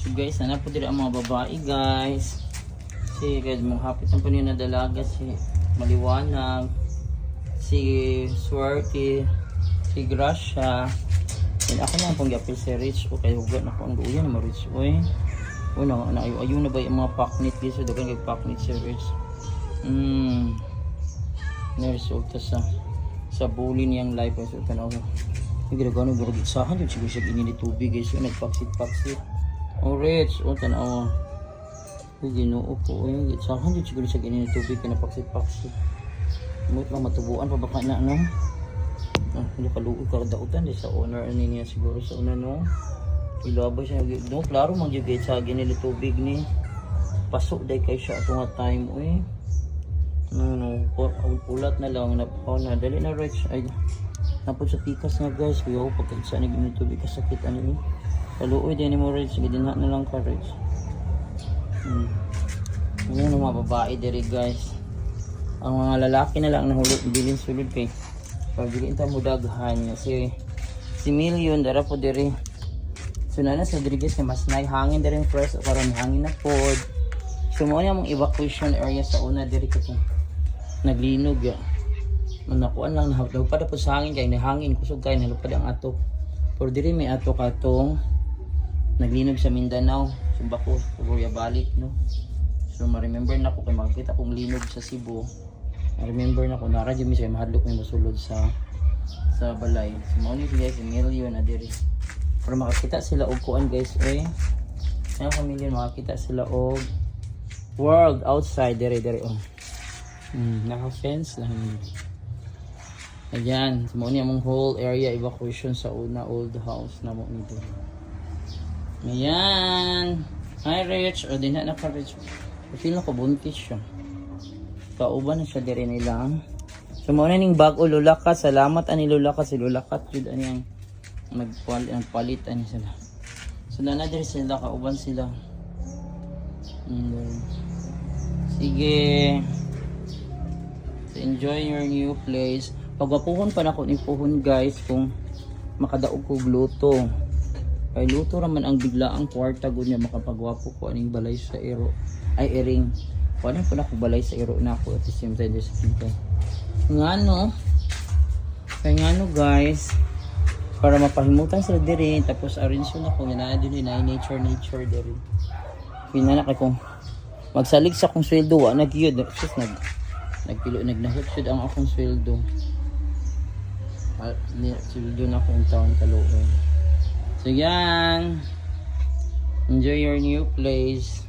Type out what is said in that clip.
So guys, hanap po din ang mga babae guys. Si guys, mga hapit ang panyo na dalaga, si Maliwanag, si Swerte, si Gracia. And ako na pong yapil si Rich. O kayo hugat na po ang luya na ma-Rich. Uy, ayaw na ba yung mga paknit guys? So dagan kay paknit si Rich. Naresulta sa bully niyang life. So tanaw ko yung ginagawa ng burag itsahan yun siguro siya ginili tubig guys. So nagpaksit-paksit. O Rich, o tanaw yung ginoo po. Yung itsahan yun siguro siya ginili tubig. Kinapaksit-paksit. Mut lang matubuan pa baka na ano. Hindi kaluoy karautan di sa owner niya siguro sa una no. Ilaba siya no klaro man jud sa ginili tubig ni. Pasok day kay siya atong time oy. No, ulat na lang na dali na Rich ay napod sa pikas nga guys kuya pagka sa ginili tubig kasakit ani. Kaluoy din mo Rich gidinha na lang ka Rich. Ano mga babae diri guys. Ang mga lalaki na lang nahulog bilin sulod kay pagdili ta mo daghan si Million dara po diri. So na sa Rodriguez na mas nay hangin diri fresh karon hangin na pod. So mo ni among evacuation area sa una diri kasi naglinog ya. Nakuan lang daw pa po sa hangin kay nahangin kusog kay nalupad ang atok. Por diri may atok atong naglinog sa Mindanao. Sumbako Kuya balik no. So ma-remember na ko kay makita kong linog sa Cebu. I-remember na ko nara jud mi siya mahadlok may mosulod sa balay. So mo ni guys Million na diri. Para makakita sila og kuan guys eh. Ang pamilya makakita sila og world outside diri oh. Naka fence lang. Ayan, so mo ni among whole area evacuation sa una old house na mo ni diri. Ayan. Hi Rich, o din na ka Rich. Feel na ko buntis siya. Kauban na siya diri nilang. So mo na ning bag o lulakat. Salamat ani lulakat si lulakat jud ani ang nagpalit ani sila. So na diri sila kauban sila. Sige. So, enjoy your new place. Pagwapuhon pa nako ni puhon guys kung makadaog ko luto. Kay luto raman ang bigla ang kwarta gud niya makapagwapo ko aning balay sa ero. Ay ering. Kunin po na ko balay sa iro na ako at the same time sa pinto. Nga no. Kaya nga no guys. Para mapahimutan sila diri. Tapos arrange yun ako. Yan na din na nature diri. Pinana kay kong magsalig sa akong sweldo. Nag-yun. Just nagnahot siya ang akong sweldo. Sweldo na akong taon kaluoy. So yan. Enjoy your new place.